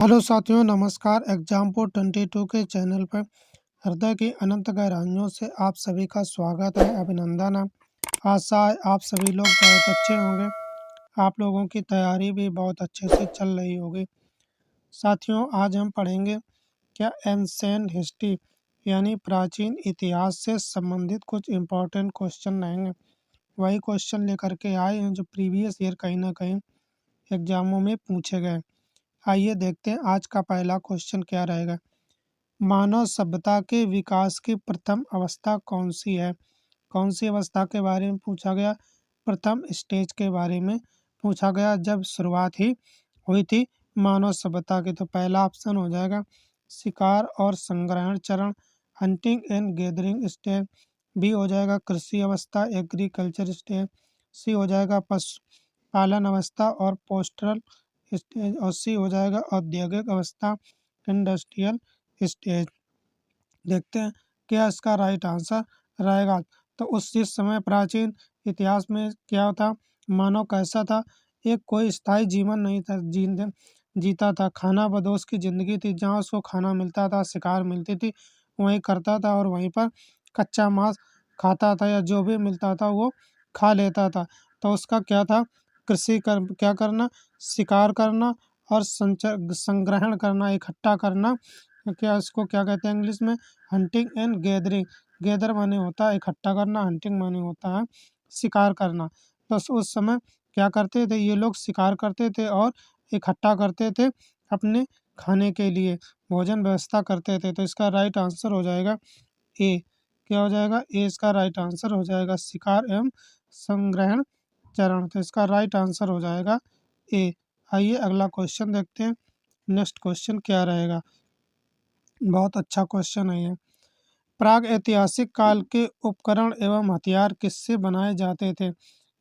Hello साथियों, नमस्कार। Example 22 के चैनल पर हृदय की अनंत गहराइयों से आप सभी का स्वागत है, अभिनंदन है। आशा है आप सभी लोग बहुत अच्छे होंगे। आप लोगों की तैयारी भी बहुत अच्छे से चल रही होगी। साथियों, आज हम पढ़ेंगे क्या एंशिएंट हिस्ट्री यानी प्राचीन इतिहास से संबंधित कुछ इम्पोर्टेंट क्वेश्चन रहेंगे। वही क्वेश्चन लेकर के आए हैं जो प्रीवियस ईयर कहीं ना कहीं एग्जामों में पूछे गए। आइए देखते हैं आज का पहला क्वेश्चन क्या रहेगा। मानव सभ्यता के विकास की प्रथम अवस्था कौन सी है? कौन सी अवस्था के बारे में पूछा गया? प्रथम स्टेज के बारे में पूछा गया, जब शुरुआत ही हुई थी मानव सभ्यता की। तो पहला ऑप्शन हो जाएगा शिकार और संग्रहण चरण, hunting and gathering stage. B हो जाएगा कृषि अवस्था, एग्रीकल्चर स्टेज। सी हो जाएगा पशुपालन अवस्था और पोस्टल स्टेज। और सी हो जाएगा औद्योगिक अवस्था, इंडस्ट्रियल स्टेज। देखते हैं क्या इसका राइट आंसर रहेगा। तो जिस समय प्राचीन इतिहास में क्या था, मानव कैसा था? एक कोई स्थायी जीवन नहीं था, जीता था। खाना बदोश की जिंदगी थी, जहाँ उसको खाना मिलता था, शिकार मिलती थी, वहीं करता था और वहीं पर कच्चा मांस खाता था या जो भी मिलता था वो खा लेता था। तो उसका क्या था? क्या करना? शिकार करना और संग्रहण करना, इकट्ठा करना। क्या इसको क्या कहते हैं इंग्लिश में? Hunting and gathering. गैदर माने होता है इकट्ठा करना, हंटिंग माने होता है शिकार करना। तो उस समय क्या करते थे ये लोग? शिकार करते थे और इकट्ठा करते थे अपने खाने के लिए, भोजन व्यवस्था करते थे। तो इसका राइट आंसर हो जाएगा ए। क्या हो जाएगा? ए इसका राइट आंसर हो जाएगा, शिकार एवं संग्रहण चरण। तो इसका राइट आंसर हो जाएगा ए। आइए अगला क्वेश्चन देखते हैं। नेक्स्ट क्वेश्चन क्या रहेगा? बहुत अच्छा क्वेश्चन है ये। प्राग ऐतिहासिक काल के उपकरण एवं हथियार किससे बनाए जाते थे?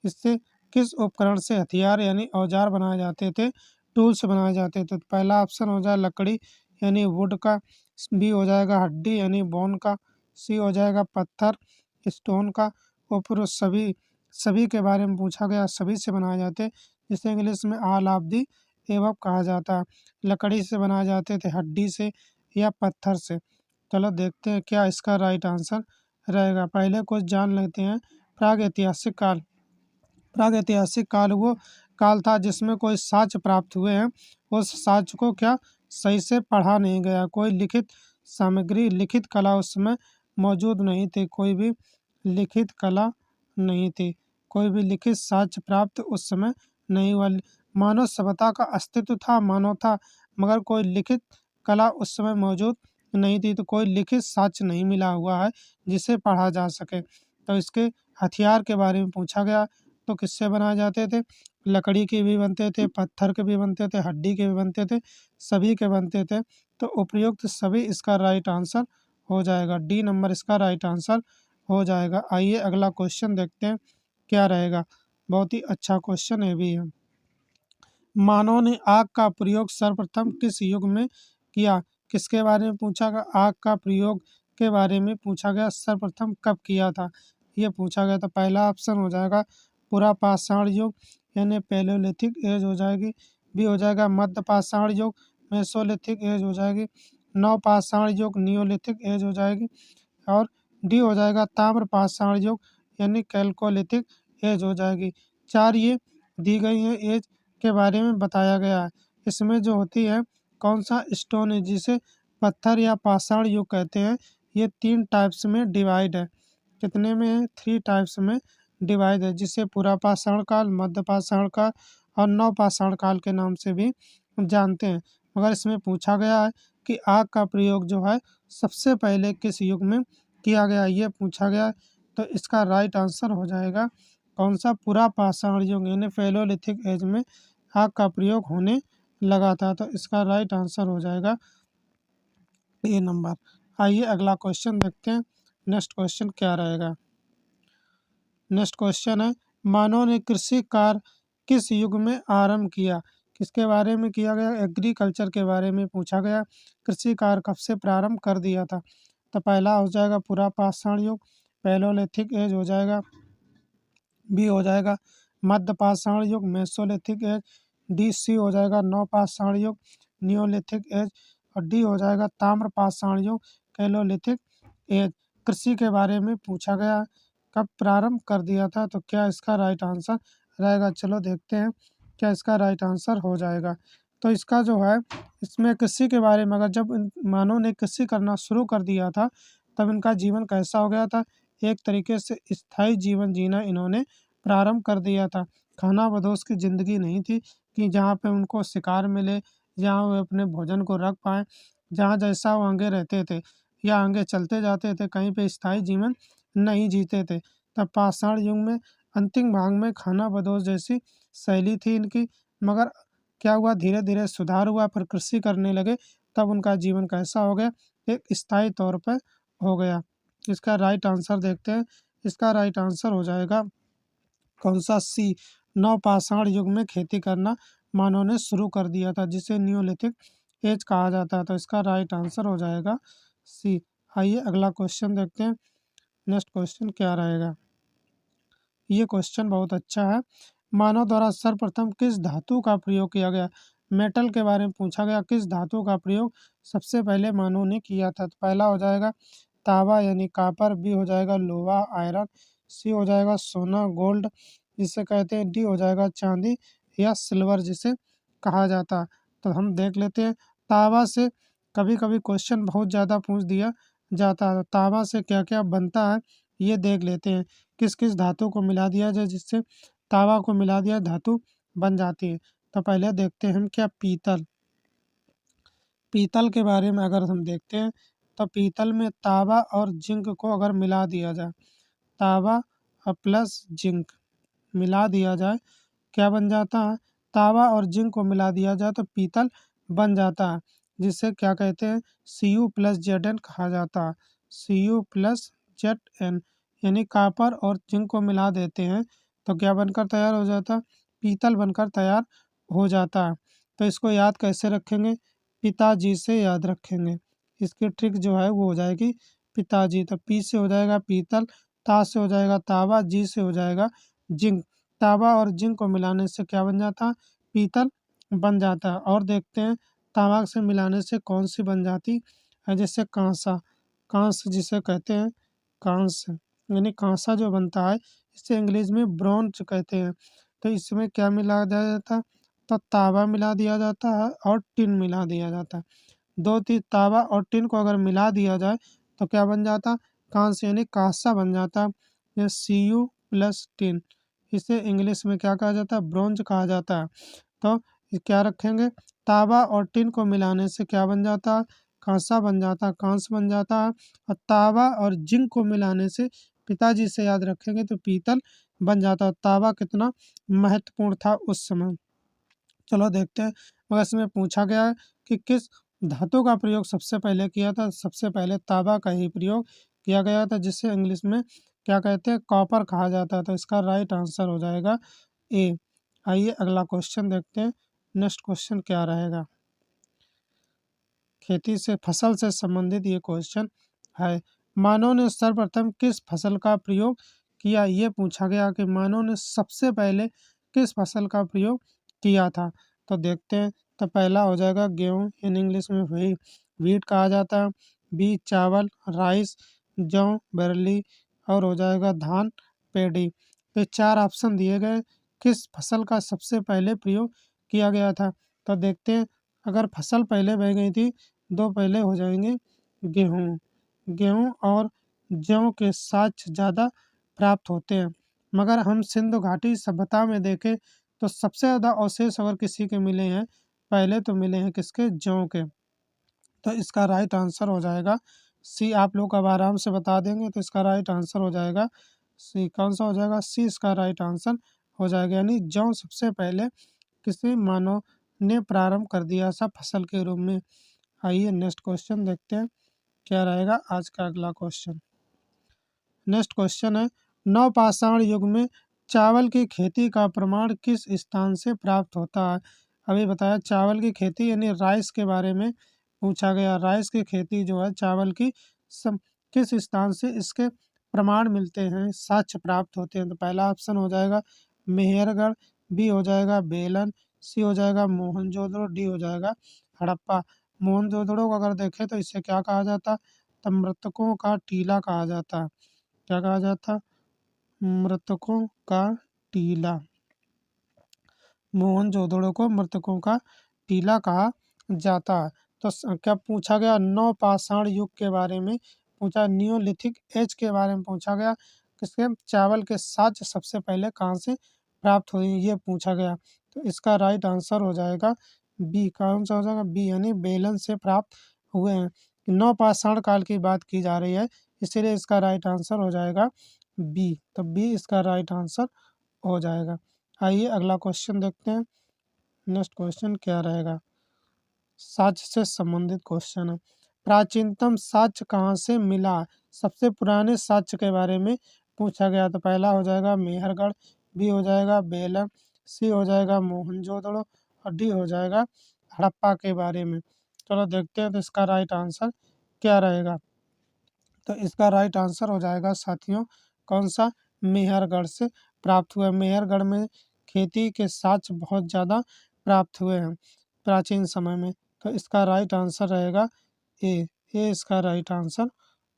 इससे किस उपकरण से हथियार यानी औजार बनाए जाते थे, टूल्स बनाए जाते थे? तो पहला ऑप्शन हो जाए लकड़ी यानी वुड का। बी हो जाएगा हड्डी यानी बोन का। सी हो जाएगा पत्थर स्टोन का। और फिर उस सभी के बारे में पूछा गया, सभी से बनाए जाते, जिसे इंग्लिश में ऑल ऑफ दी एबव कहा जाता है। लकड़ी से बनाए जाते थे, हड्डी से या पत्थर से। चलो देखते हैं क्या इसका राइट आंसर रहेगा। पहले कुछ जान लेते हैं। प्राग ऐतिहासिक काल। प्राग ऐतिहासिक काल वो काल था जिसमें कोई साक्ष्य प्राप्त हुए हैं। उस साक्ष्य को क्या सही से पढ़ा नहीं गया, कोई लिखित सामग्री, लिखित कला उस समय मौजूद नहीं थी। कोई भी लिखित कला नहीं थी, कोई भी लिखित साक्ष्य प्राप्त उस समय नहीं हुआ। मानव सभ्यता का अस्तित्व था, मानव था, मगर कोई लिखित कला उस समय मौजूद नहीं थी। तो कोई लिखित साक्ष्य नहीं मिला हुआ है जिसे पढ़ा जा सके। तो इसके हथियार के बारे में पूछा गया, तो किससे बनाए जाते थे? लकड़ी के भी बनते थे, पत्थर के भी बनते थे, हड्डी के भी बनते थे, सभी के बनते थे। तो उपयुक्त सभी इसका राइट आंसर हो जाएगा। डी नंबर इसका राइट आंसर हो जाएगा। आइए अगला क्वेश्चन देखते हैं क्या रहेगा। बहुत ही अच्छा क्वेश्चन है भी है। मानव ने आग का प्रयोग सर्वप्रथम किस युग में किया? किसके बारे में पूछा गया? आग का प्रयोग के बारे में पूछा गया, सर्वप्रथम कब किया था ये पूछा गया। तो पहला ऑप्शन हो जाएगा पुरा पाषाण युग यानी पैलेयोलिथिक एज हो जाएगी। बी हो जाएगा मध्य पाषाण युग, मेसोलिथिक एज हो जाएगी। नव पाषाण युग, नियोलिथिक एज हो जाएगी। और डी हो जाएगा ताम्र पाषाण युग यानी कैल्कोलिथिक एज हो जाएगी। चार ये दी गई है एज के बारे में बताया गया है। इसमें जो होती है कौन सा स्टोन है जिसे पत्थर या पाषाण युग कहते हैं, ये 3 टाइप्स में डिवाइड है। कितने में है? 3 टाइप्स में डिवाइड है, जिसे पुरा पाषाण काल, मध्य पाषाण काल और नव पाषाण काल के नाम से भी जानते हैं। मगर इसमें पूछा गया है कि आग का प्रयोग जो है सबसे पहले किस युग में किया गया, ये पूछा गया है। तो इसका राइट आंसर हो जाएगा कौन सा? पुरा पाषाण युग यानी पैलेयोलिथिक एज में आग का प्रयोग होने लगा था। तो इसका राइट आंसर हो जाएगा ए नंबर। आइए अगला क्वेश्चन देखते हैं। नेक्स्ट क्वेश्चन क्या रहेगा? नेक्स्ट क्वेश्चन है मानव ने कृषि कार्य किस युग में आरंभ किया? किसके बारे में किया गया? एग्रीकल्चर के बारे में पूछा गया। कृषि कार्य कब से प्रारंभ कर दिया था? तो पहला हो जाएगा पुरा पाषाण युग, पैलेयोलिथिक एज हो जाएगा। बी हो जाएगा मध्य पाषाण युग, मेसोलिथिक एज। डी सी हो जाएगा नव पाषाण युग, नियोलिथिक एज, और डी हो जाएगा ताम्र पाषाण युग कैलोलिथिक एज। कृषि के बारे में पूछा गया, कब प्रारंभ कर दिया था, तो क्या इसका राइट आंसर रहेगा। चलो देखते हैं क्या इसका राइट आंसर हो जाएगा। तो इसका जो है, इसमें कृषि के बारे में, अगर जब मानव ने कृषि करना शुरू कर दिया था तब इनका जीवन कैसा हो गया था, एक तरीके से स्थायी जीवन जीना इन्होंने प्रारंभ कर दिया था। खाना बदोश की ज़िंदगी नहीं थी कि जहाँ पे उनको शिकार मिले, जहाँ वे अपने भोजन को रख पाएँ, जहाँ जैसा वो आगे रहते थे या आगे चलते जाते थे, कहीं पे स्थायी जीवन नहीं जीते थे। तब पाषाण युग में अंतिम भाग में खाना बदोश जैसी शैली थी इनकी, मगर क्या हुआ, धीरे धीरे सुधार हुआ, फिर कृषि करने लगे, तब उनका जीवन कैसा हो गया, एक स्थायी तौर पर हो गया। इसका राइट आंसर देखते हैं। इसका राइट आंसर हो जाएगा कौन सा, सी, नवपाषाण युग में खेती करना मानव ने शुरू कर दिया था, जिसे नियोलिथिक एज कहा जाता है। तो इसका राइट आंसर हो जाएगा सी। आइए अगला क्वेश्चन देखते हैं। नेक्स्ट क्वेश्चन क्या रहेगा। ये क्वेश्चन बहुत अच्छा है। मानव द्वारा सर्वप्रथम किस धातु का प्रयोग किया गया, मेटल के बारे में पूछा गया, किस धातु का प्रयोग सबसे पहले मानव ने किया था। तो पहला हो जाएगा तांबा यानी कापर, बी हो जाएगा लोहा आयरन, सी हो जाएगा सोना गोल्ड जिसे कहते हैं, डी हो जाएगा चांदी या सिल्वर जिसे कहा जाता है। तो हम देख लेते हैं तांबा से कभी कभी क्वेश्चन बहुत ज़्यादा पूछ दिया जाता है। तांबा से क्या क्या बनता है ये देख लेते हैं, किस किस धातु को मिला दिया जाए जिससे तांबा को मिला दिया धातु बन जाती है। तो पहले देखते हैं हम क्या पीतल, पीतल के बारे में अगर हम देखते हैं तो पीतल में तांबा और जिंक को अगर मिला दिया जाए, तांबा और प्लस जिंक मिला दिया जाए, क्या बन जाता है, तांबा और जिंक को मिला दिया जाए तो पीतल बन जाता है, जिसे क्या कहते हैं, Cu+Zn कहा जाता है। Cu+Zn यानी कॉपर और जिंक को मिला देते हैं तो क्या बनकर तैयार हो जाता है, पीतल बनकर तैयार हो जाता है। तो इसको याद कैसे रखेंगे, पिताजी से याद रखेंगे। इसकी ट्रिक जो है वो हो जाएगी पिताजी। तो पी से हो जाएगा पीतल, ता से हो जाएगा तांबा, जी से हो जाएगा जिंक। तांबा और जिंक को मिलाने से क्या बन जाता है, पीतल बन जाता है। और देखते हैं तांबा से मिलाने से कौन सी बन जाती है, जैसे कांसा, कांस्य जिसे कहते हैं, कांस्य यानी कांसा जो बनता है इसे इंग्लिश में ब्रोंज कहते हैं। तो इसमें क्या मिला दिया जाता है, तो तांबा मिला दिया जाता है और टिन मिला दिया जाता है। दो तीन तांबा और टिन को अगर मिला दिया जाए तो क्या बन जाता, कांस्य यानी कांसा बन जाता। ये Cu+Tin, इसे इंग्लिश में क्या कहा जाता है, ब्रोंज कहा जाता है। तो ये क्या रखेंगे, तांबा और टिन को मिलाने से क्या बन जाता है, कांसा बन जाता है, कांस्य बन जाता है। और तांबा और जिंक को मिलाने से पिताजी से याद रखेंगे तो पीतल बन जाता है। तांबा कितना महत्वपूर्ण था उस समय। चलो देखते हैं, मगर इसमें पूछा गया है कि किस धातु का प्रयोग सबसे पहले किया था। सबसे पहले तांबा का ही प्रयोग किया गया था, जिसे इंग्लिश में क्या कहते हैं, कॉपर कहा जाता है। तो इसका राइट आंसर हो जाएगा ए। आइए अगला क्वेश्चन देखते हैं। नेक्स्ट क्वेश्चन क्या रहेगा, खेती से फसल से संबंधित ये क्वेश्चन है। मानव ने सर्वप्रथम किस फसल का प्रयोग किया, ये पूछा गया कि मानव ने सबसे पहले किस फसल का प्रयोग किया था। तो देखते हैं, तो पहला हो जाएगा गेहूँ, इन इंग्लिश में वही वीट कहा जाता है, बी चावल राइस, जौ बरली, और हो जाएगा धान पेडी। ये चार ऑप्शन दिए गए, किस फसल का सबसे पहले प्रयोग किया गया था। तो देखते हैं, अगर फसल पहले बह गई थी, दो पहले हो जाएंगे गेहूँ, गेहूँ और जौ के साक्ष्य ज़्यादा प्राप्त होते हैं। मगर हम सिंधु घाटी सभ्यता में देखें तो सबसे ज़्यादा अवशेष अगर किसी के मिले हैं, पहले तो मिले हैं किसके, जौ के। तो इसका राइट आंसर हो जाएगा सी। आप लोग अब आराम से बता देंगे तो इसका राइट आंसर हो जाएगा सी। कौन सा हो जाएगा, सी इसका राइट आंसर हो जाएगा। यानी जौ सबसे पहले किसी मानव ने प्रारंभ कर दिया था फसल के रूप में। आइए नेक्स्ट क्वेश्चन देखते हैं क्या रहेगा आज का अगला क्वेश्चन। नेक्स्ट क्वेश्चन है, नवपाषाण युग में चावल की खेती का प्रमाण किस स्थान से प्राप्त होता है। अभी बताया चावल की खेती यानी राइस के बारे में पूछा गया। राइस की खेती जो है चावल की किस स्थान से इसके प्रमाण मिलते हैं, साक्ष्य प्राप्त होते हैं। तो पहला ऑप्शन हो जाएगा मेहरगढ़, बी हो जाएगा बेलन, सी हो जाएगा मोहनजोदड़ो, डी हो जाएगा हड़प्पा। मोहनजोदड़ो को अगर देखें तो इसे क्या कहा जाता? तब मृतकों का टीला कहा जाता। क्या कहा जाता? मृतकों का टीला। मोहनजोदड़ो को मृतकों का टीला कहा जाता है। तो क्या पूछा गया? नवपाषाण युग के बारे में पूछा, नियोलिथिक एज के बारे में पूछा गया। किसके? चावल के साक्ष्य सबसे पहले कहाँ से प्राप्त हुए, ये पूछा गया। तो इसका राइट आंसर हो जाएगा बी। कौन सा हो जाएगा? बी, यानी बेलन से प्राप्त हुए हैं। नवपाषाण काल की बात की जा रही है, इसीलिए इसका राइट आंसर हो जाएगा बी। तो बी इसका राइट आंसर हो जाएगा। आइए अगला क्वेश्चन देखते हैं। नेक्स्ट क्वेश्चन क्या रहेगा? साक्ष्य से संबंधित क्वेश्चन है। प्राचीनतम साक्ष्य कहाँ से मिला? सबसे पुराने साक्ष्य के बारे में पूछा गया। तो पहला हो जाएगा मेहरगढ़, बी हो जाएगा बेलम, सी हो जाएगा मोहनजोदड़ो और डी हो जाएगा हड़प्पा के बारे में। चलो देखते हैं तो इसका राइट आंसर क्या रहेगा। तो इसका राइट आंसर हो जाएगा साथियों, कौन सा? मेहरगढ़ से प्राप्त हुआ। मेहरगढ़ में खेती के साक्ष्य बहुत ज़्यादा प्राप्त हुए हैं प्राचीन समय में। तो इसका राइट आंसर रहेगा ए। ए इसका राइट आंसर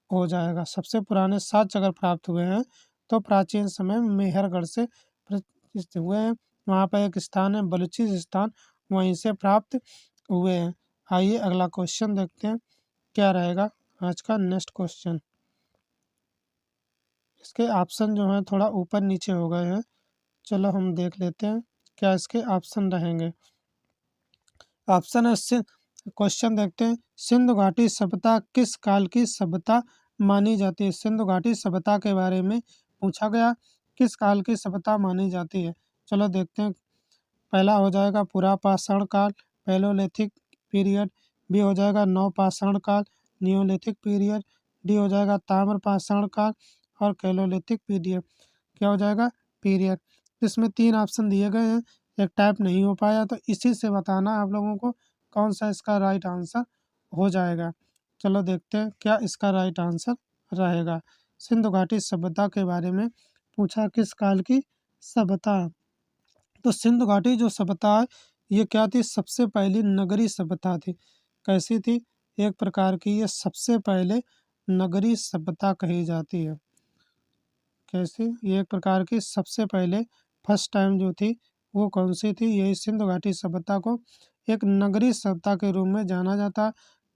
हो जाएगा। सबसे पुराने साक्ष्य अगर प्राप्त हुए हैं तो प्राचीन समय में मेहरगढ़ से हुए हैं। वहाँ पर एक स्थान है बलूचिस्तान, वहीं से प्राप्त हुए हैं। आइए अगला क्वेश्चन देखते हैं क्या रहेगा आज का नेक्स्ट क्वेश्चन। इसके ऑप्शन जो हैं थोड़ा ऊपर नीचे हो गए हैं, चलो हम देख लेते हैं क्या इसके ऑप्शन रहेंगे। ऑप्शन है क्वेश्चन देखते हैं, सिंधु घाटी सभ्यता किस काल की सभ्यता मानी जाती है? सिंधु घाटी सभ्यता के बारे में पूछा गया, किस काल की सभ्यता मानी जाती है? चलो देखते हैं। पहला हो जाएगा पुरापाषाण काल, पैलोलिथिक पीरियड, बी हो जाएगा नवपाषाण काल, नियोलिथिक पीरियड, डी हो जाएगा ताम्रपाषाण काल और कैलोलिथिक पीरियड। क्या हो जाएगा? पीरियड। इसमें 3 ऑप्शन दिए गए हैं, एक टाइप नहीं हो पाया, तो इसी से बताना आप लोगों को कौन सा इसका राइट आंसर हो जाएगा। चलो देखते हैं क्या इसका राइट आंसर रहेगा। सिंधु घाटी सभ्यता के बारे में पूछा, किस काल की सभ्यता? तो सिंधु घाटी जो सभ्यता है ये क्या थी? सबसे पहली नगरी सभ्यता थी। कैसी थी? एक प्रकार की ये सबसे पहले नगरी सभ्यता कही जाती है। कैसी? ये एक प्रकार की सबसे पहले फर्स्ट टाइम जो थी वो कौन सी थी? यही सिंधु घाटी सभ्यता को एक नगरी सभ्यता के रूप में जाना जाता।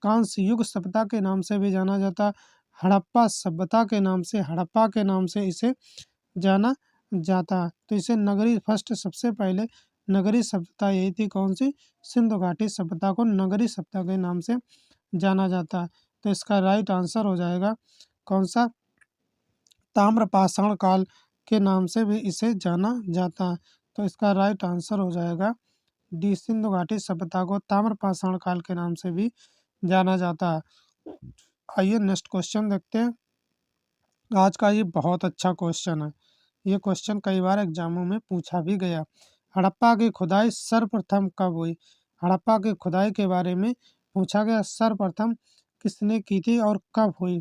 कांस्य युग सभ्यता के नाम से भी जाना जाता। हड़प्पा सभ्यता के नाम से, हड़प्पा के नाम से इसे जाना जाता है। तो इसे नगरी फर्स्ट सबसे पहले नगरी सभ्यता यही थी, कौन सी? सिंधु घाटी सभ्यता को नगरी सभ्यता के नाम से जाना जाता है। तो इसका राइट आंसर हो जाएगा कौन सा? ताम्रपाषाण काल के नाम से भी इसे जाना जाता है। तो इसका राइट आंसर हो जाएगा डी। सिंधु घाटी सभ्यता को ताम्रपाषाण काल के नाम से भी जाना जाता है। आइए नेक्स्ट क्वेश्चन देखते हैं। आज का ये बहुत अच्छा क्वेश्चन है, ये क्वेश्चन कई बार एग्जामों में पूछा भी गया। हड़प्पा की खुदाई सर्वप्रथम कब हुई? हड़प्पा की खुदाई के बारे में पूछा गया, सर्वप्रथम किसने की थी और कब हुई?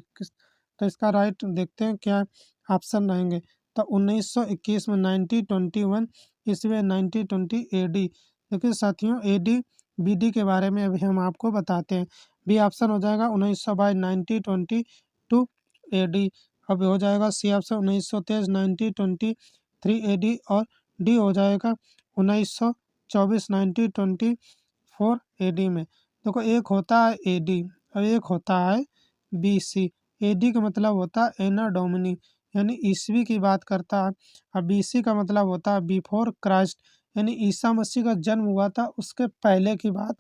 तो इसका राइट देखते हैं क्या ऑप्शन रहेंगे। तो 1921 में, 1921 ईस्वी, 1920 एडी। देखिए साथियों, एडी बीडी के बारे में अभी हम आपको बताते हैं। बी ऑप्शन हो जाएगा 1922 1922 एडी। अब हो जाएगा सी ऑप्शन 1923 1923 एडी और डी हो जाएगा 1924 1924 एडी में। देखो एक होता है एडी और एक होता है बीसी। एडी का मतलब होता है एना डोमिनी, यानी ईस्वी की बात करता है, और बीसी का मतलब होता है बिफोर क्राइस्ट, यानी ईसा मसीह का जन्म हुआ था उसके पहले की बात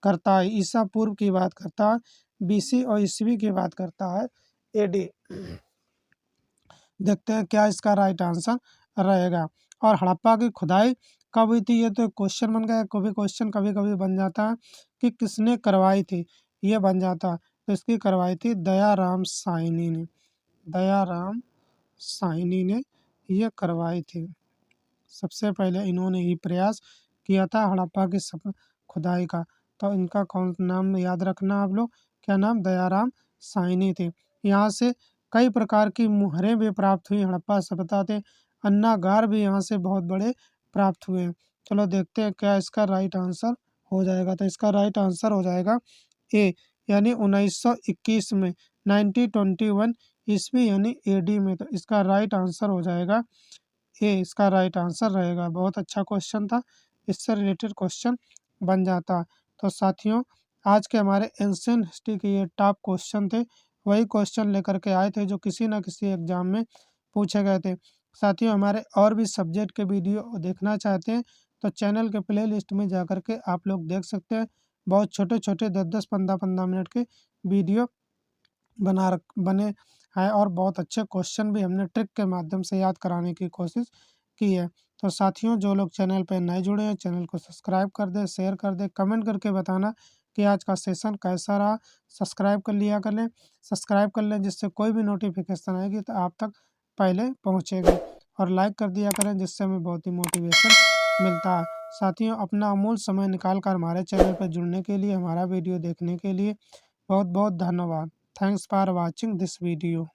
करता है, ईसा पूर्व की बात करता है बीसी, और ईस्वी की बात करता है एडी। देखते हैं क्या इसका राइट आंसर रहेगा। और हड़प्पा की खुदाई कब हुई थी? ये तो क्वेश्चन बन गया। कभी क्वेश्चन कभी कभी बन जाता है कि किसने करवाई थी, ये बन जाता है। तो इसकी करवाई थी दयाराम साहनी ने। दयाराम साहनी ने ये करवाई थी। सबसे पहले इन्होंने ही प्रयास किया था हड़प्पा की खुदाई का। तो इनका कौन नाम याद रखना आप लोग, क्या नाम? दयाराम साहनी थे। यहाँ से कई प्रकार की मुहरें भी प्राप्त हुई हड़प्पा सभ्यता थे। अन्नागार भी यहाँ से बहुत बड़े प्राप्त हुए हैं। चलो देखते हैं क्या इसका राइट आंसर हो जाएगा। तो इसका राइट आंसर हो जाएगा ए, यानी 1921 में, 1921 ईस्वी यानी एडी में। तो इसका राइट आंसर हो जाएगा ए, इसका राइट आंसर रहेगा। बहुत अच्छा क्वेश्चन था, इससे रिलेटेड क्वेश्चन बन जाता। तो साथियों, आज के हमारे एंशियंट हिस्ट्री के ये टॉप क्वेश्चन थे, वही क्वेश्चन लेकर के आए थे जो किसी ना किसी एग्जाम में पूछे गए थे। साथियों, हमारे और भी सब्जेक्ट के वीडियो देखना चाहते हैं तो चैनल के प्ले लिस्ट में जा कर के आप लोग देख सकते हैं। बहुत छोटे छोटे 10-10, 15-15 मिनट के वीडियो बने हैं और बहुत अच्छे क्वेश्चन भी हमने ट्रिक के माध्यम से याद कराने की कोशिश की है। तो साथियों, जो लोग चैनल पर नए जुड़े हैं चैनल को सब्सक्राइब कर दें, शेयर कर दें, कमेंट करके बताना कि आज का सेशन कैसा रहा। सब्सक्राइब कर लिया कर लें, सब्सक्राइब कर लें जिससे कोई भी नोटिफिकेशन आएगी तो आप तक पहले पहुँचेगा। और लाइक कर दिया करें जिससे हमें बहुत ही मोटिवेशन मिलता है। साथियों, अपना अमूल्य समय निकाल कर हमारे चैनल पर जुड़ने के लिए, हमारा वीडियो देखने के लिए बहुत बहुत धन्यवाद। Thanks for watching this video.